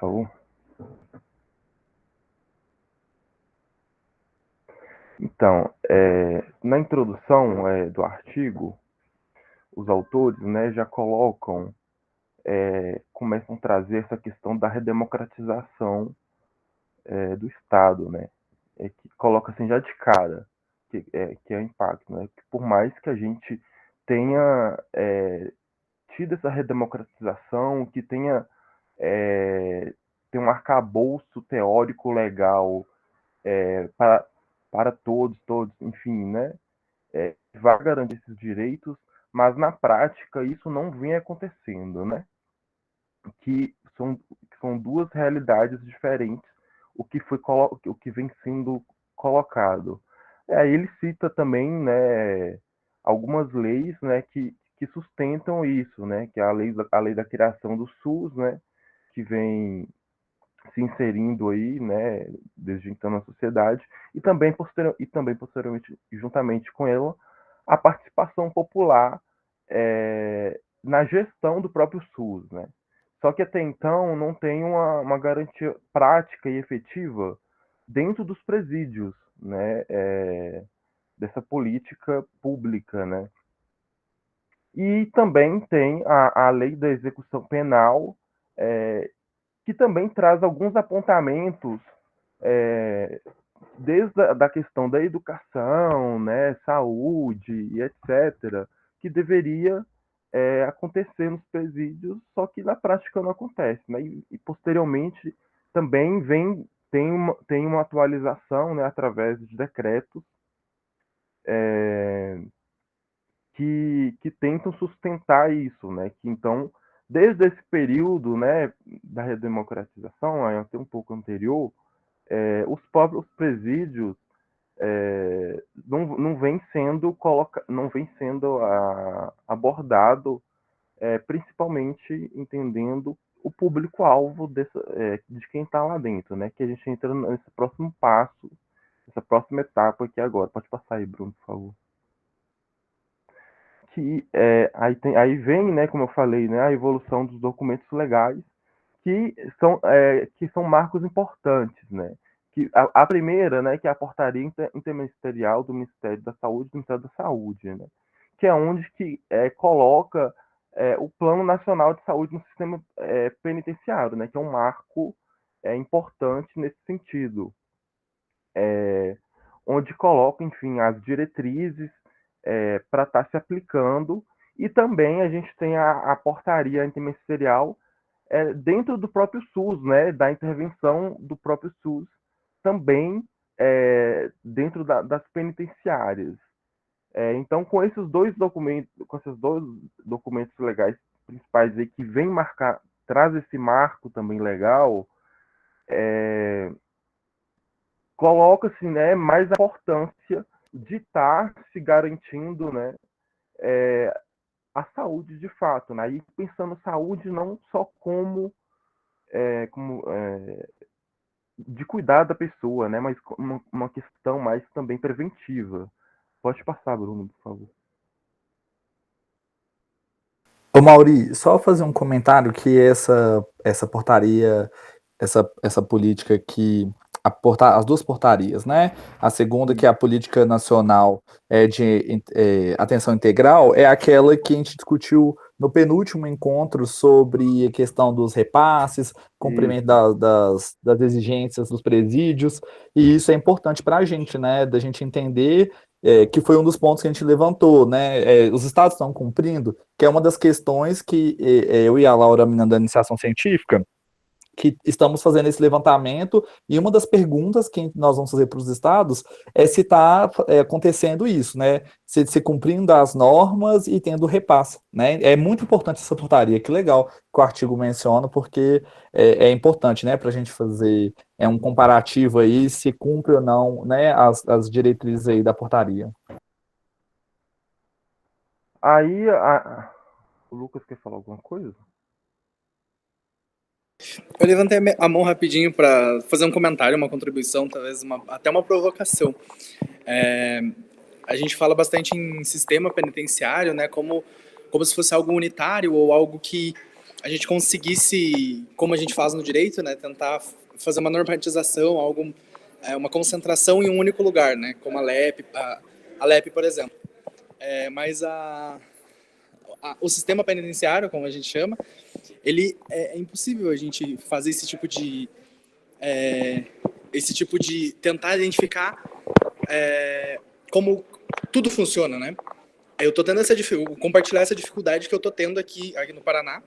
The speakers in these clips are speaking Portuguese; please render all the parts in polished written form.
favor. Então, na introdução do artigo, os autores, né, já colocam, começam a trazer essa questão da redemocratização do Estado, né, que coloca assim já de cara que é o impacto, né, que por mais que a gente tenha tido essa redemocratização, que tenha tem um arcabouço teórico legal para, todos, enfim, né? Vai garantir esses direitos, mas na prática isso não vem acontecendo, né? Que são duas realidades diferentes, o que vem sendo colocado. Aí ele cita também, né, algumas leis, né, que sustentam isso, né, que é a lei da criação do SUS, né, que vem se inserindo aí, né, desde então na sociedade, e também posteriormente, juntamente com ela, a participação popular na gestão do próprio SUS, né. Só que até então não tem uma garantia prática e efetiva dentro dos presídios, né, dessa política pública, né. E também tem a lei da execução penal, que também traz alguns apontamentos, é, desde da questão da educação, né, saúde e etc., que deveria acontecer nos presídios, só que na prática não acontece, né? E posteriormente também tem uma atualização, né, através de decretos é, que tentam sustentar isso, né? Que então, desde esse período, né, da redemocratização, até um pouco anterior, os próprios presídios não vem sendo abordado, principalmente entendendo o público-alvo de quem está lá dentro, né? Que a gente entra nesse próximo passo, essa próxima etapa aqui agora. Pode passar aí, Bruno, por favor. Aí vem, né, como eu falei, né, a evolução dos documentos legais, que são marcos importantes, né? A primeira, né, que é a portaria interministerial do Ministério da Saúde, do Ministério da Saúde, né? Que é onde coloca o Plano Nacional de Saúde no sistema penitenciário, né? Que é um marco importante nesse sentido, onde coloca, enfim, as diretrizes para estar se aplicando, e também a gente tem a portaria interministerial dentro do próprio SUS, né, da intervenção do próprio SUS, também dentro das penitenciárias. Então, com esses dois documentos legais principais aí que traz esse marco também legal, coloca-se, né, mais a importância de estar se garantindo, né, a saúde de fato, né? E pensando saúde não só como de cuidar da pessoa, né? Mas uma questão mais também preventiva. Pode passar, Bruno, por favor. Ô Mauri, só fazer um comentário que essa portaria, essa política que as duas portarias, né? A segunda, que é a Política Nacional de Atenção Integral, é aquela que a gente discutiu no penúltimo encontro sobre a questão dos repasses, cumprimento das exigências dos presídios, e isso é importante para a gente, né? Da gente entender que foi um dos pontos que a gente levantou, né? Os estados estão cumprindo, que é uma das questões que eu e a Laura, menina da iniciação científica, que estamos fazendo esse levantamento, e uma das perguntas que nós vamos fazer para os estados é se está acontecendo isso, né? Se cumprindo as normas e tendo repasse, né? É muito importante essa portaria, que legal que o artigo menciona, porque é importante, né, para a gente fazer um comparativo aí, se cumpre ou não, né, as diretrizes aí da portaria. Aí, o Lucas quer falar alguma coisa? Eu levantei a mão rapidinho para fazer um comentário, uma contribuição, talvez até uma provocação. A gente fala bastante em sistema penitenciário, né, como se fosse algo unitário ou algo que a gente conseguisse, como a gente faz no direito, né, tentar fazer uma normatização, uma concentração em um único lugar, né, como a LEP, por exemplo. Mas o sistema penitenciário, como a gente chama, ele é impossível a gente fazer esse tipo de tentar identificar como tudo funciona, né? Eu tô tendo compartilhar essa dificuldade que eu tô tendo aqui no Paraná,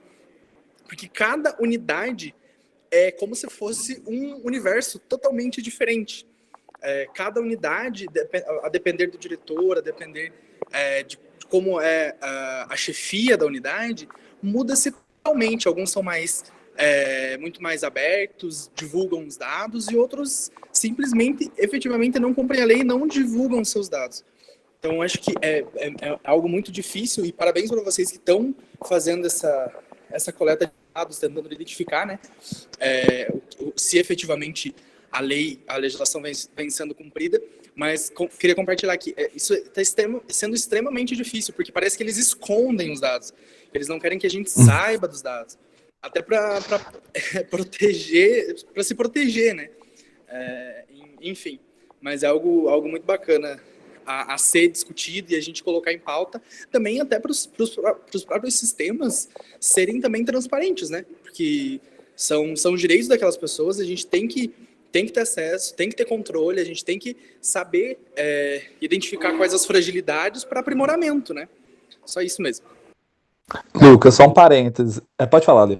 porque cada unidade é como se fosse um universo totalmente diferente. Cada unidade, a depender do diretor, a depender de como é a chefia da unidade, muda-se totalmente. Alguns são muito mais abertos, divulgam os dados, e outros simplesmente, efetivamente, não cumprem a lei e não divulgam seus dados. Então, acho que é algo muito difícil, e parabéns para vocês que estão fazendo essa coleta de dados, tentando identificar, né, se efetivamente a legislação vem sendo cumprida, mas queria compartilhar aqui, isso está sendo extremamente difícil, porque parece que eles escondem os dados, eles não querem que a gente saiba dos dados, até para se proteger, né, enfim, mas é algo muito bacana a ser discutido e a gente colocar em pauta, também até para os próprios sistemas serem também transparentes, né? Porque são os direitos daquelas pessoas, a gente tem que ter acesso, tem que ter controle, a gente tem que saber identificar quais as fragilidades para aprimoramento, né? Só isso mesmo. Lucas, só um parênteses. Pode falar, Lê.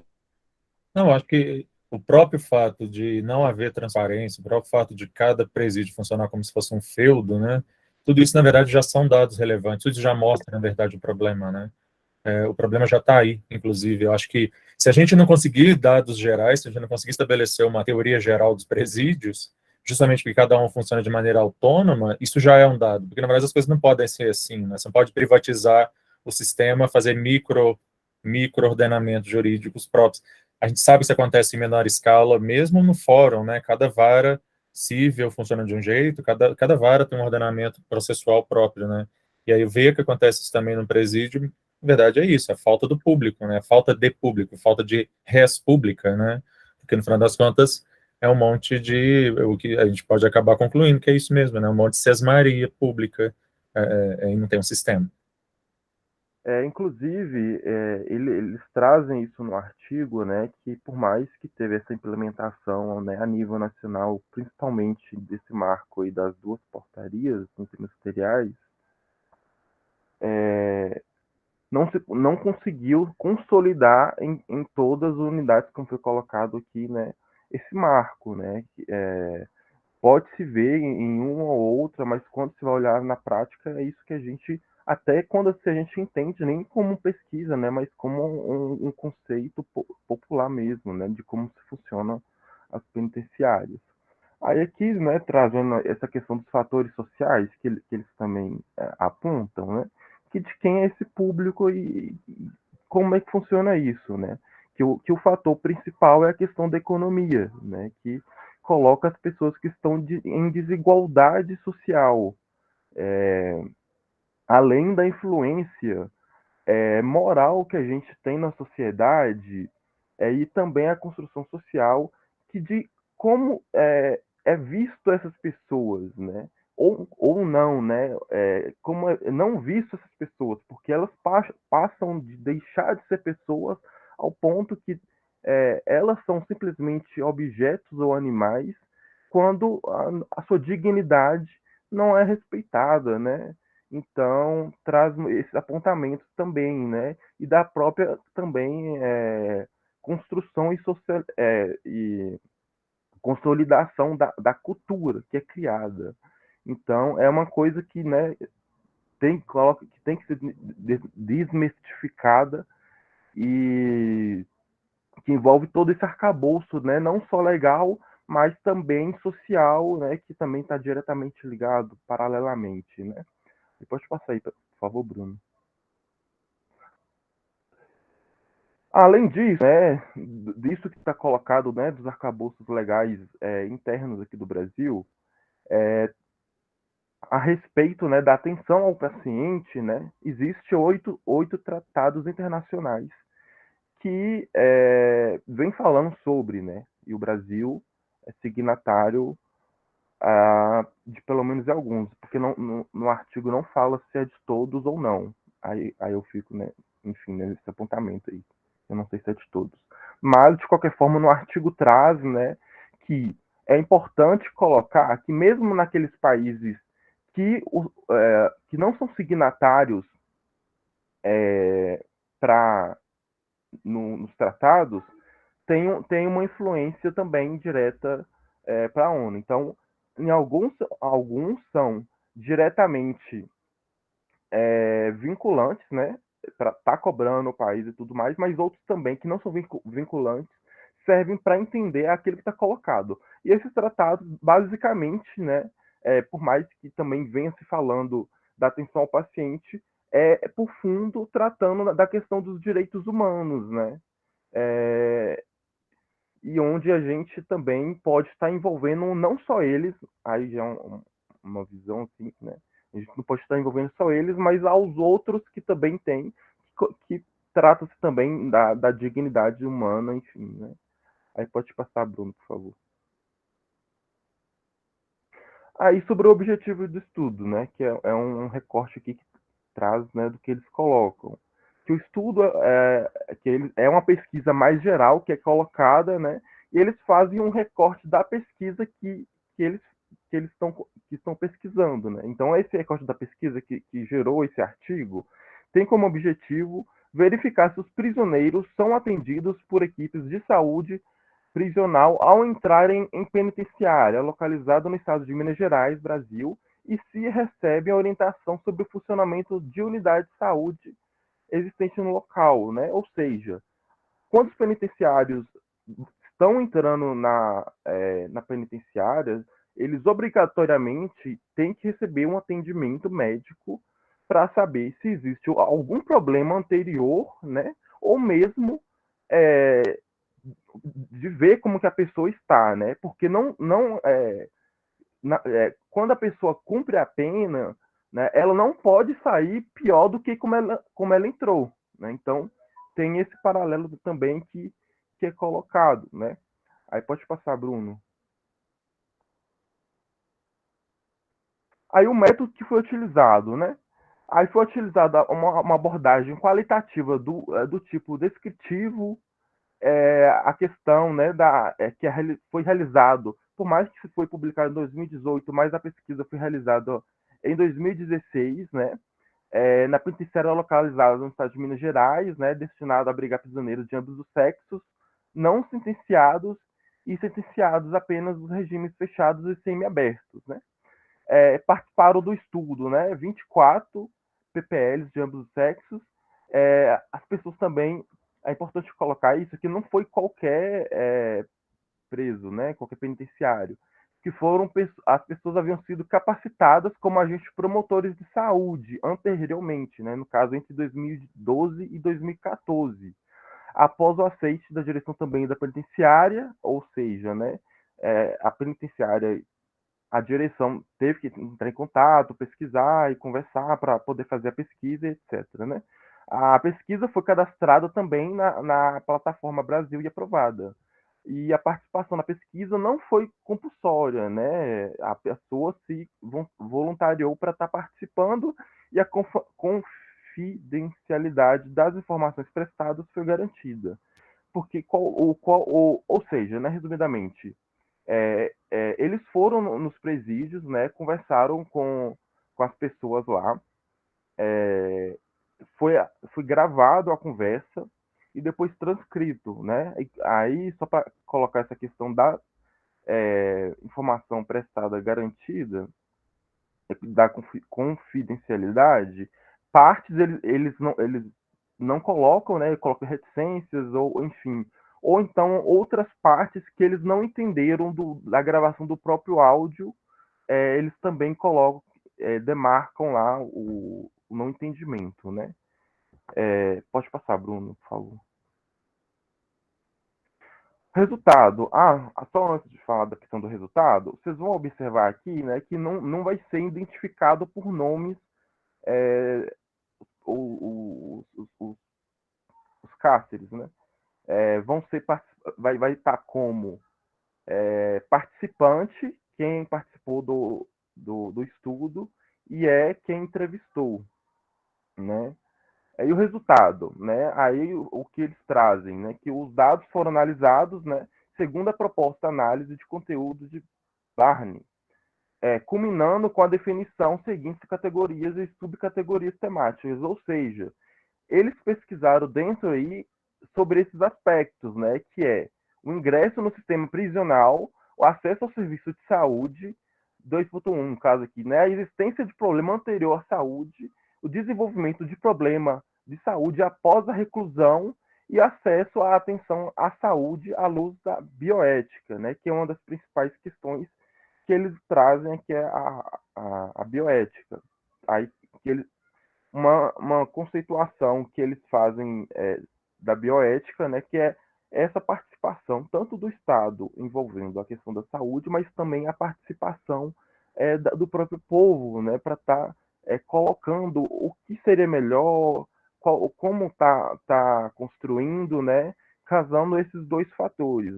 Não, acho que o próprio fato de não haver transparência, o próprio fato de cada presídio funcionar como se fosse um feudo, né? Tudo isso, na verdade, já são dados relevantes. Tudo isso já mostra, na verdade, o problema, né? O problema já está aí, inclusive. Eu acho que se a gente não conseguir dados gerais, se a gente não conseguir estabelecer uma teoria geral dos presídios, justamente porque cada um funciona de maneira autônoma, isso já é um dado. Porque, na verdade, as coisas não podem ser assim, né? Você não pode privatizar o sistema, fazer micro-ordenamentos jurídicos próprios. A gente sabe que isso acontece em menor escala, mesmo no fórum, né? Cada vara civil funciona de um jeito, cada vara tem um ordenamento processual próprio, né? E aí ver que acontece isso também no presídio, na verdade é isso, é falta do público, né? Falta de público, falta de res pública, né? Porque no final das contas é um monte de, o que a gente pode acabar concluindo que é isso mesmo, né? Um monte de sesmaria pública e não tem um sistema. Inclusive, eles trazem isso no artigo, né, que por mais que teve essa implementação, né, a nível nacional, principalmente desse marco aí das duas portarias interministeriais, não conseguiu consolidar em todas as unidades, como foi colocado aqui, né, esse marco, né, pode-se ver em uma ou outra, mas quando se vai olhar na prática, é isso que a gente, até quando a gente entende, nem como pesquisa, né, mas como um conceito popular mesmo, né, de como se funcionam as penitenciárias. Aí aqui, né, trazendo essa questão dos fatores sociais, que eles também apontam, né, que de quem é esse público e como é que funciona isso, né, que o fator principal é a questão da economia, né, que coloca as pessoas que estão em desigualdade social, além da influência moral que a gente tem na sociedade, e também a construção social que de como é visto essas pessoas, né? Ou não, né? Como é não visto essas pessoas, porque elas passam de deixar de ser pessoas ao ponto que elas são simplesmente objetos ou animais quando a sua dignidade não é respeitada, né? Então, traz esses apontamentos também, né? E da própria também construção e consolidação da cultura que é criada. Então, é uma coisa que, né, que tem que ser desmistificada e que envolve todo esse arcabouço, né? Não só legal, mas também social, né? Que também está diretamente ligado, paralelamente, né? E pode passar aí, por favor, Bruno. Além disso, né, disso que está colocado, né, dos arcabouços legais internos aqui do Brasil, a respeito, né, da atenção ao paciente, né, existe oito tratados internacionais que vem falando sobre, né? E o Brasil é signatário de pelo menos alguns, porque no artigo não fala se é de todos ou não. Aí eu fico, né, enfim, nesse apontamento aí. Eu não sei se é de todos. Mas, de qualquer forma, no artigo traz, né, que é importante colocar que mesmo naqueles países que não são signatários nos tratados, tem uma influência também direta para a ONU. Então, em alguns são diretamente vinculantes, né, para estar cobrando o país e tudo mais, mas outros também que não são vinculantes servem para entender aquilo que está colocado. E esses tratados, basicamente, né, por mais que também venha se falando da atenção ao paciente, por fundo tratando da questão dos direitos humanos, né? E onde a gente também pode estar envolvendo não só eles, aí já é uma visão assim, né? A gente não pode estar envolvendo só eles, mas aos outros que também têm, que trata-se também da dignidade humana, enfim, né? Aí pode passar, Bruno, por favor. Aí sobre o objetivo do estudo, né? Que é um recorte aqui que traz, né, do que eles colocam. Que o estudo é uma pesquisa mais geral que é colocada, né? E eles fazem um recorte da pesquisa que eles estão pesquisando, né? Então esse recorte da pesquisa que gerou esse artigo tem como objetivo verificar se os prisioneiros são atendidos por equipes de saúde prisional ao entrarem em penitenciária localizada no estado de Minas Gerais, Brasil, e se recebem orientação sobre o funcionamento de unidade de saúde existente no local, né? Ou seja, quando os penitenciários estão entrando na penitenciária, eles obrigatoriamente têm que receber um atendimento médico para saber se existe algum problema anterior, né? Ou mesmo de ver como que a pessoa está, né? Porque quando a pessoa cumpre a pena, né, ela não pode sair pior do que como ela entrou, né? Então tem esse paralelo também que é colocado, né? Aí pode passar, Bruno. Aí o método que foi utilizado, né? Aí foi utilizada uma abordagem qualitativa do tipo descritivo, a questão, né, foi realizado, por mais que foi publicado em 2018, mas a pesquisa foi realizada em 2016, né, na penitenciária localizada no estado de Minas Gerais, né, destinado a abrigar prisioneiros de ambos os sexos, não sentenciados e sentenciados apenas nos regimes fechados e semiabertos, né. Participaram do estudo, né, 24 PPLs de ambos os sexos. As pessoas também, é importante colocar isso, que não foi qualquer preso, né, qualquer penitenciário, que as pessoas haviam sido capacitadas como agentes promotores de saúde anteriormente, né, no caso entre 2012 e 2014, após o aceite da direção também da penitenciária, ou seja, né, a penitenciária, a direção teve que entrar em contato, pesquisar e conversar para poder fazer a pesquisa, etc. Né? A pesquisa foi cadastrada também na plataforma Brasil e aprovada. E a participação na pesquisa não foi compulsória, né? A pessoa se voluntariou para estar participando e a confidencialidade das informações prestadas foi garantida. Porque, ou seja, né, resumidamente, eles foram nos presídios, né, conversaram com as pessoas lá, foi gravado a conversa e depois transcrito, né? Aí, só para colocar essa questão da informação prestada garantida, da confidencialidade, partes eles não colocam, né? Colocam reticências ou, enfim, ou então outras partes que eles não entenderam da gravação do próprio áudio, eles também colocam, demarcam lá o não entendimento, né? Pode passar, Bruno, por favor. Resultado. Só antes de falar da questão do resultado, vocês vão observar aqui, né, que não vai ser identificado por nomes os cárceres, né? vai estar como participante, quem participou do estudo, e quem entrevistou, né? E o resultado, né? Aí o que eles trazem, né? Que os dados foram analisados, né? Segundo a proposta análise de conteúdo de Barney, culminando com a definição seguinte de categorias e subcategorias temáticas, ou seja, eles pesquisaram dentro aí sobre esses aspectos, né? Que é o ingresso no sistema prisional, o acesso ao serviço de saúde, 2.1, no caso aqui, né? A existência de problema anterior à saúde, o desenvolvimento de problema de saúde após a reclusão e acesso à atenção à saúde à luz da bioética, né? Que é uma das principais questões que eles trazem, que é a bioética. Aí, que eles, uma conceituação que eles fazem da bioética, né, que é essa participação tanto do Estado envolvendo a questão da saúde, mas também a participação do próprio povo, né, para estar colocando o que seria melhor, como tá construindo, né, casando esses dois fatores.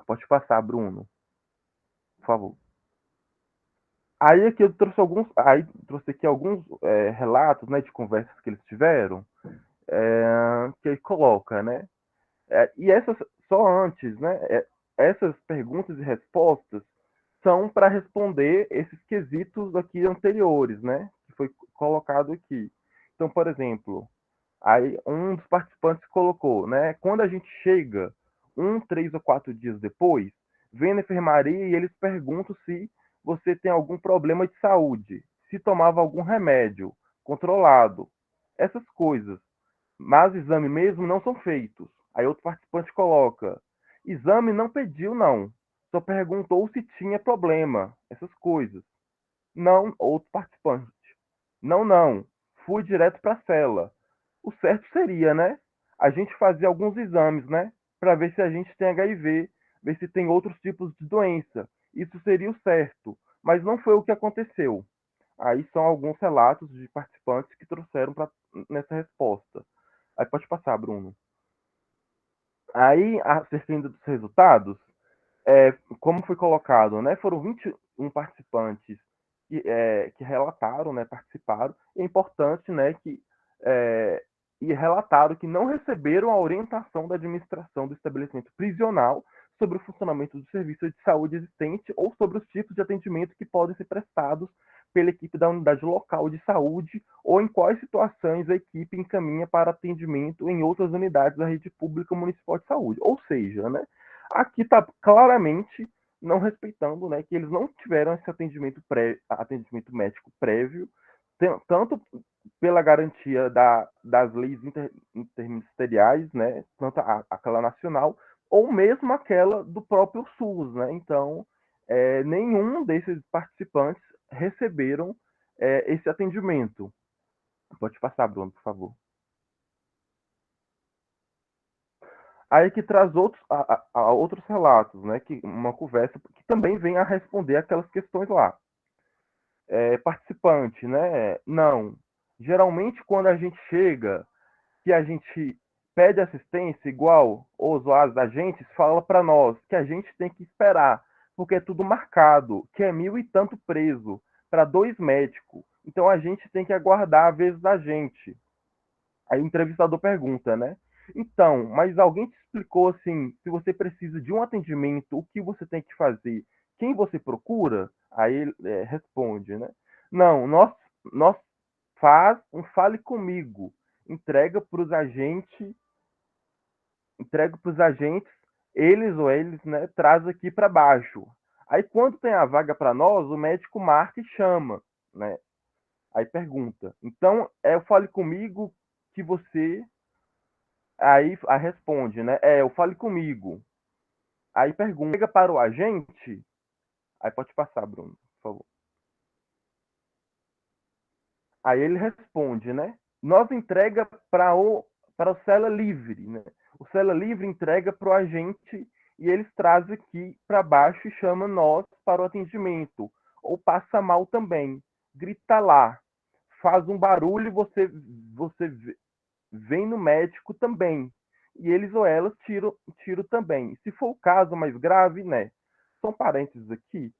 Pode passar, Bruno, por favor. Aí aqui eu trouxe aqui alguns relatos, né, de conversas que eles tiveram, que ele coloca, né? E essas, só antes, né? Essas perguntas e respostas são para responder esses quesitos aqui anteriores, né? Que foi colocado aqui. Então, por exemplo, aí um dos participantes colocou, né? Quando a gente chega 3 ou 4 dias depois, vem na enfermaria e eles perguntam se você tem algum problema de saúde, se tomava algum remédio controlado, essas coisas. Mas exame mesmo não são feitos. Aí outro participante coloca: exame não pediu, não. Só perguntou se tinha problema, essas coisas. Não, outro participante. Não, não. Fui direto para a cela. O certo seria, né? A gente fazer alguns exames, né? Para ver se a gente tem HIV, ver se tem outros tipos de doença. Isso seria o certo. Mas não foi o que aconteceu. Aí são alguns relatos de participantes que trouxeram nessa resposta. Aí pode passar, Bruno. Aí, acerca dos resultados, como foi colocado, né? Foram 21 participantes que relataram, né? Participaram. É importante, né? E relataram que não receberam a orientação da administração do estabelecimento prisional sobre o funcionamento do serviço de saúde existente ou sobre os tipos de atendimento que podem ser prestados pela equipe da unidade local de saúde ou em quais situações a equipe encaminha para atendimento em outras unidades da rede pública municipal de saúde. Ou seja, né, aqui está claramente não respeitando, né, que eles não tiveram esse atendimento médico prévio, tanto pela garantia das leis interministeriais, né, tanto aquela nacional, ou mesmo aquela do próprio SUS, né? Então, nenhum desses participantes receberam esse atendimento. Pode passar, Bruno, por favor. Aí que traz outros relatos, né? Que uma conversa que também vem a responder aquelas questões lá. Participante, né? Não. Geralmente, quando a gente chega, que a gente pede assistência, igual os usuários da gente, fala para nós que a gente tem que esperar, porque é tudo marcado, que é 1.000 e tanto preso para 2 médicos. Então a gente tem que aguardar a vez da gente. Aí o entrevistador pergunta, né? Então, mas alguém te explicou assim, se você precisa de um atendimento, o que você tem que fazer? Quem você procura? Aí ele responde, né? Não, nós faz um fale comigo, entrega para os agentes, eles, né, traz aqui para baixo. Aí quando tem a vaga para nós, o médico marca e chama, né? Aí pergunta. Então, o fale comigo que você aí responde, né? O fale comigo. Aí pergunta, chega para o agente? Aí pode passar, Bruno, por favor. Aí ele responde, né? Nós entrega para o Cela Livre, né? O Cela Livre entrega para o agente e eles trazem aqui para baixo e chama nós para o atendimento. Ou passa mal também. Grita lá. Faz um barulho e você vem no médico também. e eles ou elas tiram também. Se for o caso mais grave, né? São parênteses aqui.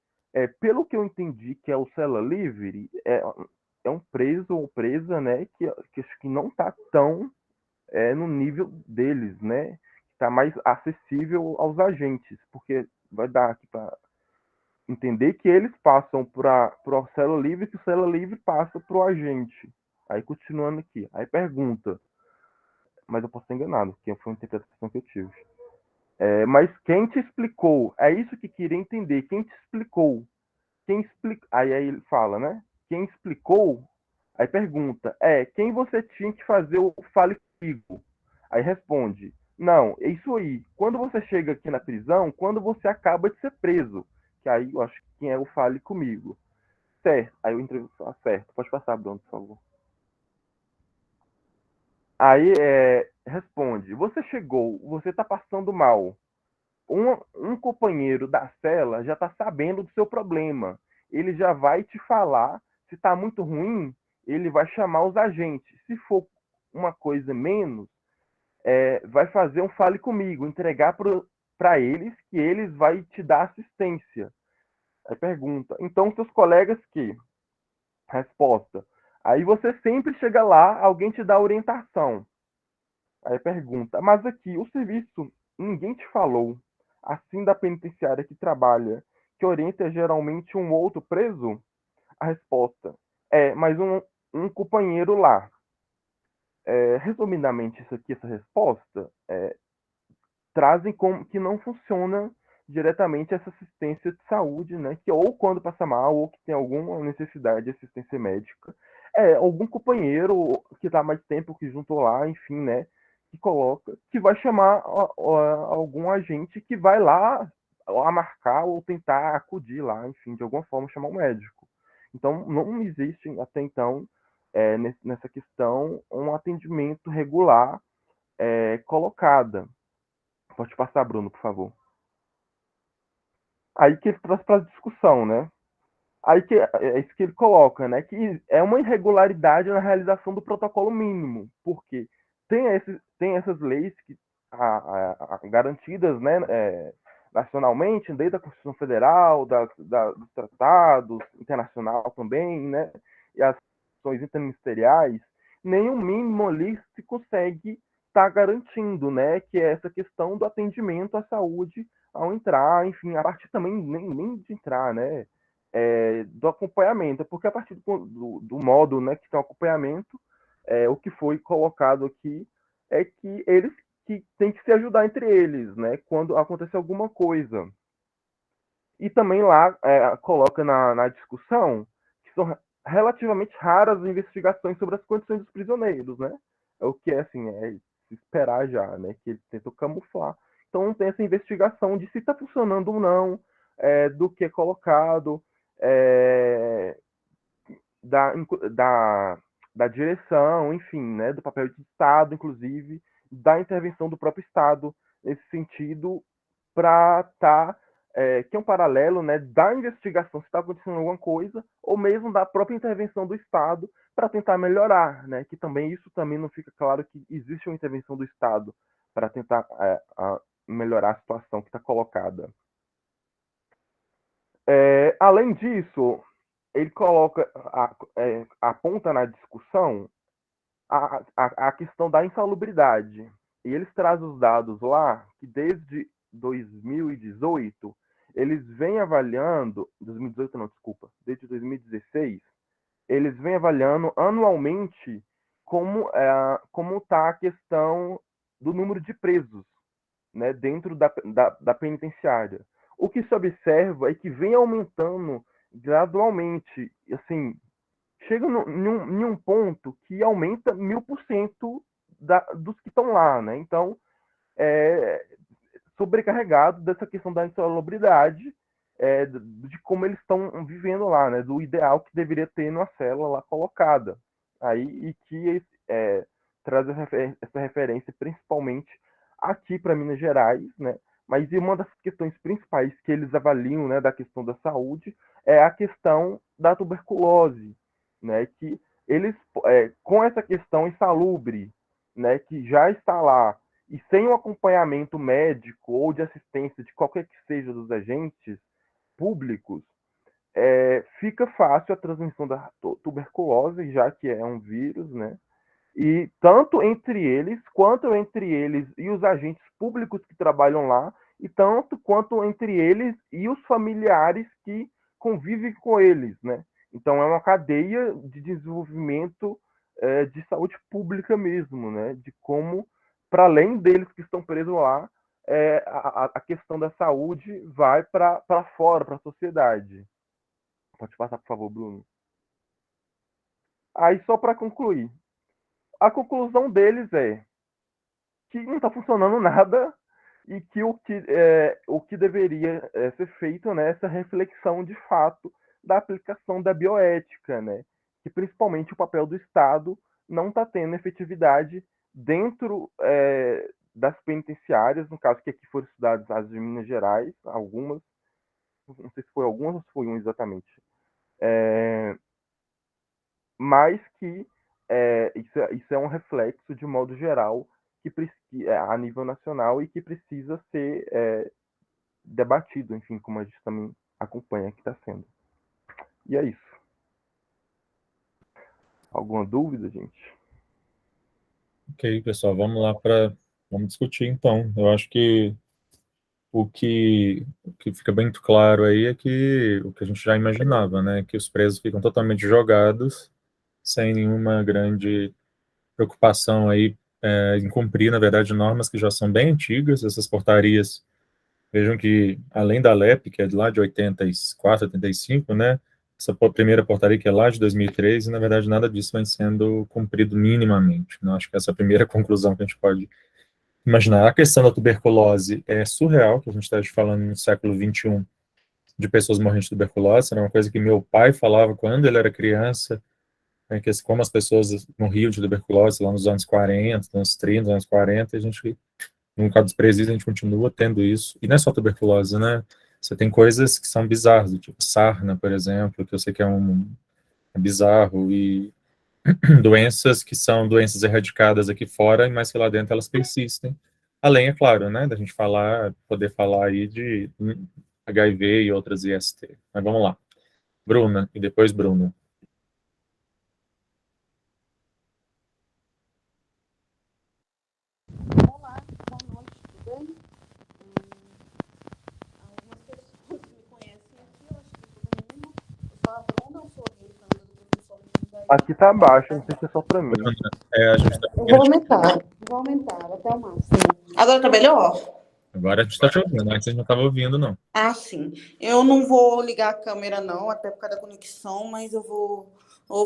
Pelo que eu entendi que é o cela livre, é um preso ou presa, né? Que acho que não está tão no nível deles, né? Está mais acessível aos agentes, porque vai dar aqui para entender que eles passam para o célula livre, que o célula livre passa para o agente. Aí, continuando aqui. Aí pergunta, mas eu posso estar enganado, porque foi uma interpretação que eu tive. Mas quem te explicou? É isso que queria entender. Quem te explicou? Aí ele fala, né? Quem explicou? Aí pergunta, quem você tinha que fazer o fale comigo? Aí responde, não, é isso aí. Quando você chega aqui na prisão, quando você acaba de ser preso, que aí eu acho que quem é o fale comigo. Certo. Aí o entrevistador, certo. Pode passar, Bruno, por favor. Aí responde, você chegou, você está passando mal. Um companheiro da cela já está sabendo do seu problema. Ele já vai te falar. Se está muito ruim, ele vai chamar os agentes. Se for uma coisa menos, vai fazer um fale comigo, entregar para eles, que eles vai te dar assistência. Aí pergunta, então seus colegas que? Resposta, aí você sempre chega lá, alguém te dá orientação. Aí pergunta, mas aqui, o serviço, ninguém te falou, assim da penitenciária que trabalha, que orienta geralmente um outro preso? A resposta, mas um companheiro lá. Resumidamente, isso aqui, essa resposta, trazem como que não funciona diretamente essa assistência de saúde, né? Que ou quando passa mal, ou que tem alguma necessidade de assistência médica, algum companheiro que está mais tempo que juntou lá, enfim, né? Que coloca, que vai chamar algum agente que vai lá a marcar ou tentar acudir lá, enfim, de alguma forma chamar um médico. Então, não existe até então, nessa questão, um atendimento regular colocada. Pode passar, Bruno, por favor. Aí que ele traz para discussão, né? Aí que é isso que ele coloca, né? Que é uma irregularidade na realização do protocolo mínimo, porque tem essas leis que garantidas, né, nacionalmente, desde a Constituição Federal, dos tratados internacional também, né? E as ações interministeriais, nenhum mínimo ali se consegue estar garantindo, né? Que é essa questão do atendimento à saúde ao entrar, enfim, a partir também nem de entrar, né? Do acompanhamento, porque a partir do modo, né, que tem o acompanhamento, o que foi colocado aqui é que eles que têm que se ajudar entre eles, né, quando acontecer alguma coisa. E também lá coloca na discussão que são relativamente raras as investigações sobre as condições dos prisioneiros, né? É o que assim, se esperar já, né? Que eles tentam camuflar. Então não tem essa investigação de se está funcionando ou não, do que é colocado, da, da, da direção, enfim, né? Do papel do Estado, inclusive, da intervenção do próprio Estado nesse sentido, para estar que é um paralelo, né, da investigação se está acontecendo alguma coisa, ou mesmo da própria intervenção do Estado para tentar melhorar, né, que também isso também não fica claro que existe uma intervenção do Estado para tentar melhorar a situação que está colocada. Além disso, ele coloca, aponta na discussão a questão da insalubridade. E eles trazem os dados lá que desde 2018 eles vêm avaliando, 2018 não, desculpa, desde 2016, eles vêm avaliando anualmente como está a questão do número de presos, né, dentro da penitenciária. O que se observa é que vem aumentando gradualmente, assim, chega em um ponto que aumenta 1000% dos que estão lá, né? Então, sobrecarregado dessa questão da insalubridade, de como eles estão vivendo lá, né? Do ideal que deveria ter numa célula lá colocada. Aí, e que traz essa referência principalmente aqui para Minas Gerais, né? Mas uma das questões principais que eles avaliam, né, da questão da saúde, é a questão da tuberculose, né? Que eles, com essa questão insalubre, né, que já está lá, e sem o acompanhamento médico ou de assistência de qualquer que seja dos agentes públicos, fica fácil a transmissão da tuberculose, já que é um vírus, né? E tanto entre eles, quanto entre eles e os agentes públicos que trabalham lá, e tanto quanto entre eles e os familiares que convivem com eles, né? Então é uma cadeia de desenvolvimento de saúde pública mesmo, né? De como, para além deles que estão presos lá, a questão da saúde vai para fora, para a sociedade. Pode passar, por favor, Bruno. Aí, só para concluir, a conclusão deles é que não está funcionando nada e que o que deveria ser feito, né, essa reflexão de fato da aplicação da bioética, né, que principalmente o papel do Estado não está tendo efetividade dentro das penitenciárias, no caso que aqui foram estudadas as de Minas Gerais, algumas, não sei se foi algumas ou se foi um exatamente, mas que isso é um reflexo, de modo geral, a nível nacional e que precisa ser debatido, enfim, como a gente também acompanha que está sendo. E é isso. Alguma dúvida, gente? Ok, pessoal, vamos lá vamos discutir então. Eu acho que o que fica bem claro aí é que o que a gente já imaginava, né, que os presos ficam totalmente jogados, sem nenhuma grande preocupação aí em cumprir, na verdade, normas que já são bem antigas. Essas portarias, vejam que, além da LEP, que é de lá de 84, 85, né, essa primeira portaria que é lá de 2013, na verdade, nada disso vem sendo cumprido minimamente. Não acho que essa é a primeira conclusão que a gente pode imaginar. A questão da tuberculose é surreal, que a gente está falando no século XXI, de pessoas morrendo de tuberculose. Era uma coisa que meu pai falava quando ele era criança, né, que como as pessoas morriam de tuberculose lá nos anos 40, anos 30, anos 40, a gente, no caso dos presídios, a gente continua tendo isso. E não é só tuberculose, né? Você tem coisas que são bizarras, do tipo sarna, por exemplo, que eu sei que é bizarro, e doenças que são doenças erradicadas aqui fora, mas que lá dentro elas persistem. Além, é claro, né, da gente poder falar aí de HIV e outras IST. Mas vamos lá. Bruna, e depois Bruno. Olá, boa noite, tudo bem? Algumas pessoas me conhecem aqui, eu acho que todo mundo. Eu sou a Bruna, eu sou orientanda do professor Luiz Aqui tá baixo, não sei se é só para mim. Bruna, a gente tá... Eu vou aumentar até o máximo. Agora tá melhor? Agora a gente está te ouvindo, antes a gente não estava ouvindo, não. Ah, sim. Eu não vou ligar a câmera, não, até por causa da conexão, mas eu vou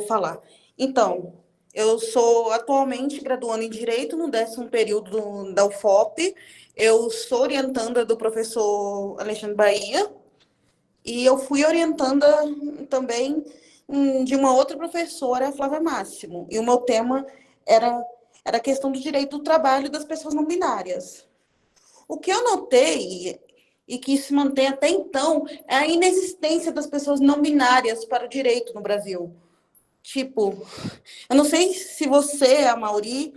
falar. Então, eu sou atualmente graduando em Direito no 10º período da UFOP. Eu sou orientanda do professor Alexandre Bahia e eu fui orientanda também de uma outra professora, Flávia Máximo. E o meu tema era a questão do direito do trabalho das pessoas não binárias. O que eu notei, e que se mantém até então, é a inexistência das pessoas não binárias para o direito no Brasil. Tipo, eu não sei se você, a Mauri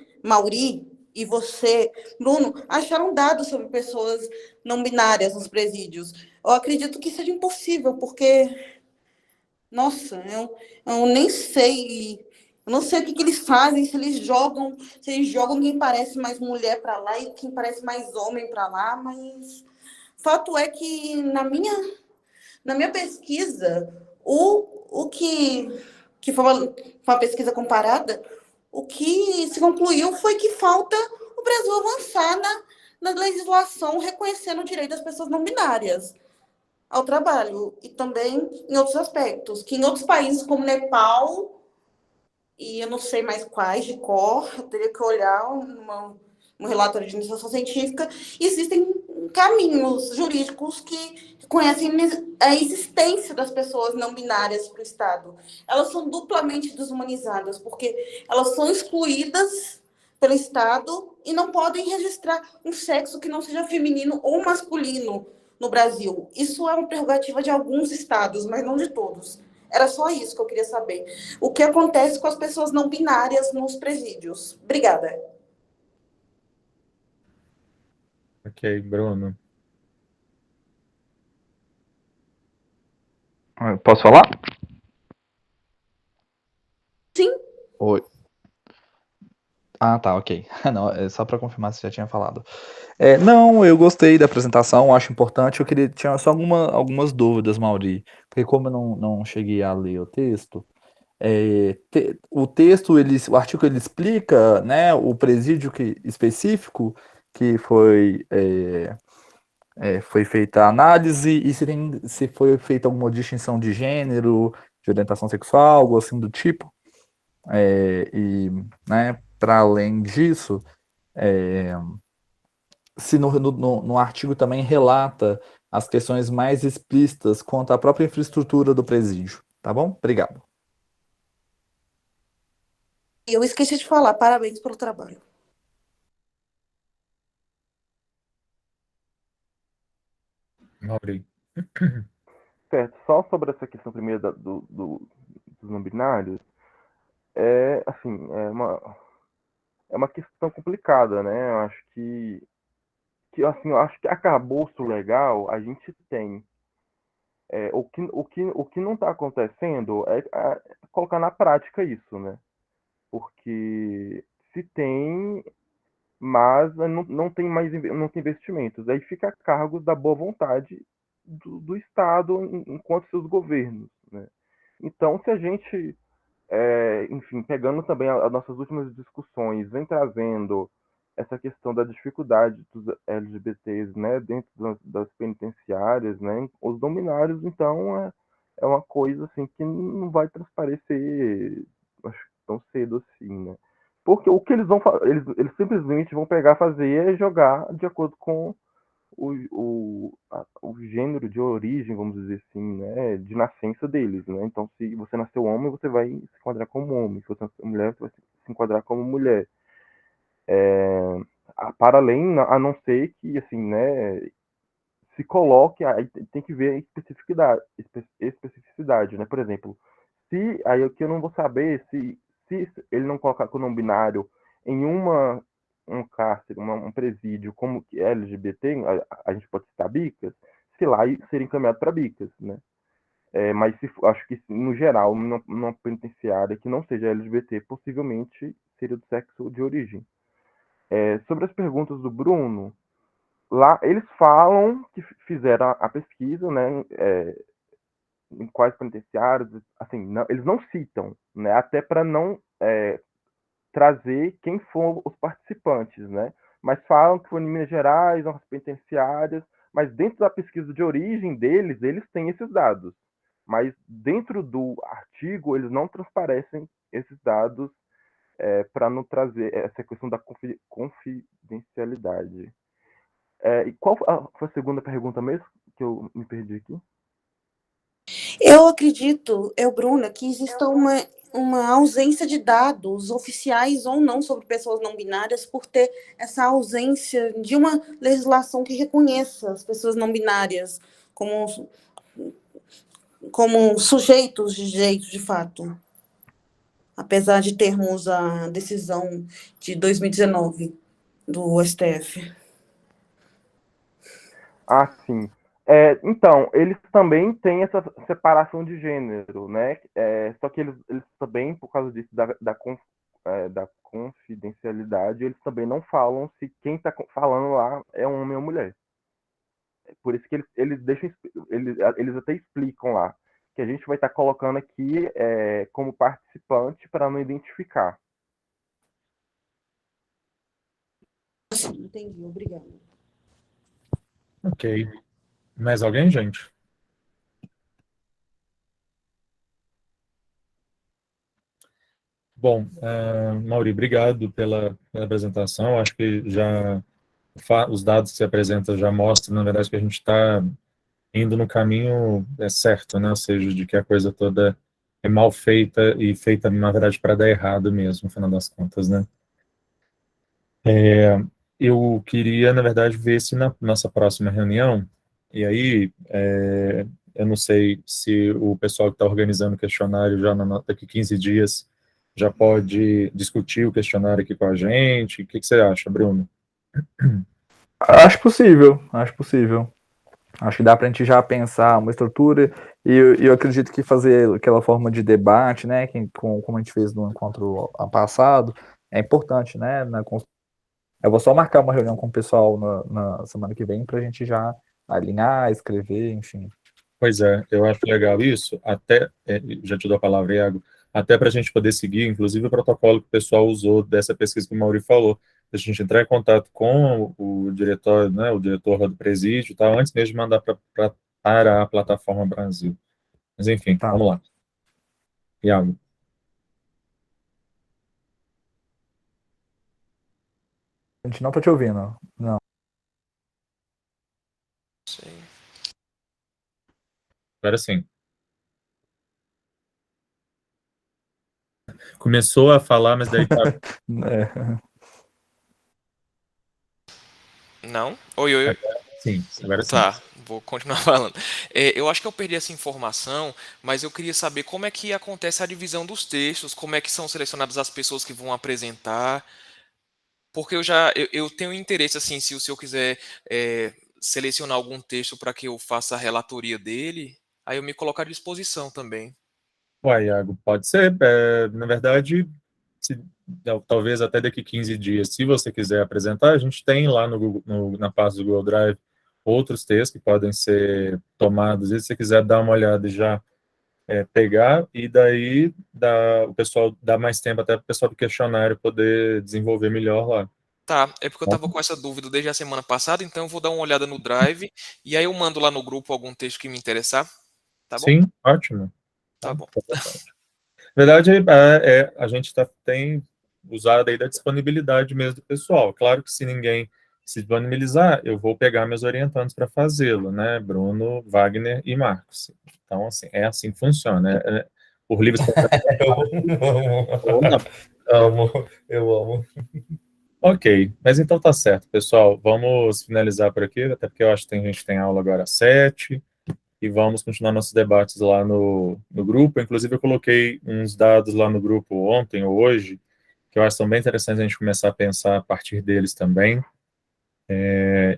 e você, Bruno, acharam dados sobre pessoas não binárias nos presídios. Eu acredito que seja impossível, porque, nossa, eu nem sei... Eu não sei o que eles fazem, se eles jogam quem parece mais mulher para lá e quem parece mais homem para lá, mas fato é que na minha pesquisa, o que foi uma pesquisa comparada, o que se concluiu foi que falta o Brasil avançar na legislação reconhecendo o direito das pessoas não binárias ao trabalho e também em outros aspectos, que em outros países como Nepal e eu não sei mais quais de cor, eu teria que olhar um relatório de iniciação científica, existem caminhos jurídicos que reconhecem a existência das pessoas não binárias para o Estado. Elas são duplamente desumanizadas, porque elas são excluídas pelo Estado e não podem registrar um sexo que não seja feminino ou masculino no Brasil. Isso é uma prerrogativa de alguns estados, mas não de todos. Era só isso que eu queria saber. O que acontece com as pessoas não binárias nos presídios? Obrigada. Ok, Bruno. Posso falar? Sim. Oi. Ah, tá, ok. Não, é só para confirmar se já tinha falado. Não, eu gostei da apresentação, acho importante. Tinha só algumas dúvidas, Mauri, porque como eu não cheguei a ler o texto, o texto, o artigo ele explica, né, o presídio específico que foi feita a análise e se foi feita alguma distinção de gênero, de orientação sexual, algo assim do tipo. E, né, para além disso, se no artigo também relata as questões mais explícitas quanto à própria infraestrutura do presídio. Tá bom? Obrigado. E eu esqueci de falar, parabéns pelo trabalho. Mauri. Certo, só sobre essa questão primeiro dos não binários, assim, é uma questão complicada, né? Eu acho assim, eu acho que arcabouço legal a gente tem. O que não está acontecendo é colocar na prática isso, né? Porque se tem, mas não tem mais não tem investimentos. Aí fica a cargo da boa vontade do Estado enquanto seus governos, né? Então, se a gente, enfim, pegando também as nossas últimas discussões, vem trazendo essa questão da dificuldade dos LGBTs, né, dentro das penitenciárias, né, os dominários, então, é uma coisa assim que não vai transparecer, acho, tão cedo assim, né? Porque o que eles vão fazer, eles simplesmente vão pegar, fazer e jogar de acordo com o gênero de origem, vamos dizer assim, né, de nascença deles, né? Então, se você nasceu homem, você vai se enquadrar como homem. Se você nasceu mulher, você vai se enquadrar como mulher. Para além, a não ser que, assim, né, se coloque, aí tem que ver a especificidade, né? Por exemplo, se aí aqui eu não vou saber se ele não colocar com o não binário em um cárcere, um presídio como que é LGBT, a gente pode citar bicas, se lá seria encaminhado para bicas, né? Mas acho que no geral, numa penitenciária que não seja LGBT, possivelmente seria do sexo de origem. Sobre as perguntas do Bruno, lá eles falam que fizeram a pesquisa, né? Em quais penitenciários, assim, não, eles não citam, né? Até para não trazer quem foram os participantes, né? Mas falam que foi em Minas Gerais, nas penitenciárias, mas dentro da pesquisa de origem deles, eles têm esses dados. Mas dentro do artigo, eles não transparecem esses dados para não trazer essa questão da confidencialidade. E qual foi a segunda pergunta mesmo? Que eu me perdi aqui. Eu acredito, Bruna, que exista uma ausência de dados oficiais ou não sobre pessoas não binárias por ter essa ausência de uma legislação que reconheça as pessoas não binárias como sujeitos de direito de fato, apesar de termos a decisão de 2019 do STF. Ah, sim. Então, eles também têm essa separação de gênero, né? Só que eles também, por causa disso, da confidencialidade, eles também não falam se quem está falando lá é um homem ou mulher. Por isso que eles deixam, eles até explicam lá que a gente vai estar colocando aqui como participante para não identificar. Sim, entendi, obrigada. Ok. Mais alguém, gente? Bom, Mauri, obrigado pela apresentação. Acho que já os dados que você apresenta já mostram, na verdade, que a gente está indo no caminho certo, né? Ou seja, de que a coisa toda é mal feita e feita, na verdade, para dar errado mesmo, no final das contas, né? Eu queria, na verdade, ver se na nossa próxima reunião, e aí, eu não sei se o pessoal que está organizando o questionário já daqui 15 dias já pode discutir o questionário aqui com a gente. O que você acha, Bruno? Acho possível, acho possível. Acho que dá para a gente já pensar uma estrutura, e eu acredito que fazer aquela forma de debate, né, como a gente fez no encontro passado, é importante, né? Eu vou só marcar uma reunião com o pessoal na semana que vem para a gente já alinhar, escrever, enfim. Pois é, eu acho legal isso, até, já te dou a palavra, Iago, até para a gente poder seguir, inclusive, o protocolo que o pessoal usou dessa pesquisa que o Mauri falou, a gente entrar em contato com o diretório, né, o diretor lá do presídio e tal, antes mesmo de mandar para a plataforma Brasil. Mas, enfim, Tá. vamos lá. Iago. A gente não tá te ouvindo. Não. Sei. Agora sim. Começou a falar, mas daí tá. É. Não? Oi, oi, oi. Sim, agora sim. Tá, vou continuar falando. Eu acho que eu perdi essa informação, mas eu queria saber como é que acontece a divisão dos textos, como é que são selecionadas as pessoas que vão apresentar, porque eu tenho interesse, assim, se o senhor quiser selecionar algum texto para que eu faça a relatoria dele, aí eu me coloco à disposição também. Uai, Iago, pode ser. Na verdade, talvez até daqui 15 dias, se você quiser apresentar, a gente tem lá na pasta do Google Drive outros textos que podem ser tomados. E se você quiser dar uma olhada e já pegar, e daí o pessoal dá mais tempo até para o pessoal do questionário poder desenvolver melhor lá. Tá, é porque eu tava com essa dúvida desde a semana passada, então eu vou dar uma olhada no Drive e aí eu mando lá no grupo algum texto que me interessar, tá bom? Sim, ótimo. Tá bom. Na verdade, a gente tem usado aí da disponibilidade mesmo do pessoal. Claro que se ninguém se disponibilizar, eu vou pegar meus orientantes para fazê-lo, né? Bruno, Wagner e Marcos. Então, assim, é assim que funciona. Por livre ou não. Eu amo. Ok, mas então tá certo, pessoal. Vamos finalizar por aqui, até porque eu acho que tem gente que tem aula agora às 7. E vamos continuar nossos debates lá no grupo. Inclusive, eu coloquei uns dados lá no grupo ontem ou hoje, que eu acho que são bem interessantes a gente começar a pensar a partir deles também.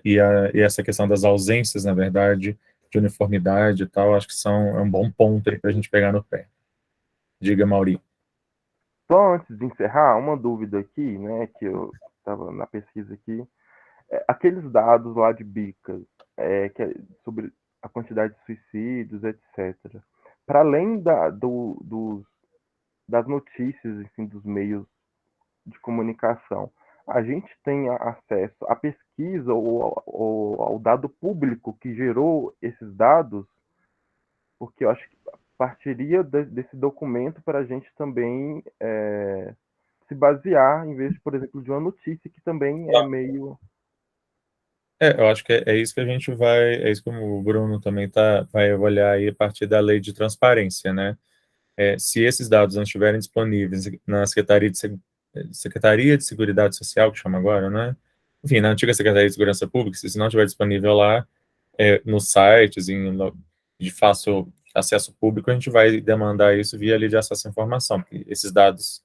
E essa questão das ausências, na verdade, de uniformidade e tal, acho que é um bom ponto aí para a gente pegar no pé. Diga, Mauri. Só antes de encerrar, uma dúvida aqui, né, que eu estava na pesquisa aqui, aqueles dados lá de Bicas, sobre a quantidade de suicídios, etc. Para além das notícias, enfim, dos meios de comunicação, a gente tem acesso à pesquisa ou ao dado público que gerou esses dados, porque eu acho que partiria desse documento para a gente também se basear, em vez, por exemplo, de uma notícia que também é meio. Eu acho que é isso que a gente é isso que o Bruno também vai olhar aí a partir da lei de transparência, né? Se esses dados não estiverem disponíveis na Secretaria de Seguridade Social, que chama agora, né? Enfim, na antiga Secretaria de Segurança Pública, se isso não estiver disponível lá, nos sites, de fácil acesso público, a gente vai demandar isso via lei de acesso à informação, porque esses dados,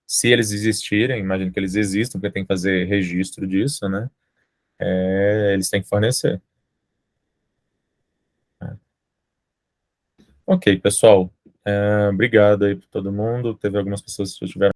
se eles existirem, imagino que eles existam, porque tem que fazer registro disso, né? Eles têm que fornecer. Ok, pessoal. Obrigado aí para todo mundo. Teve algumas pessoas que tiveram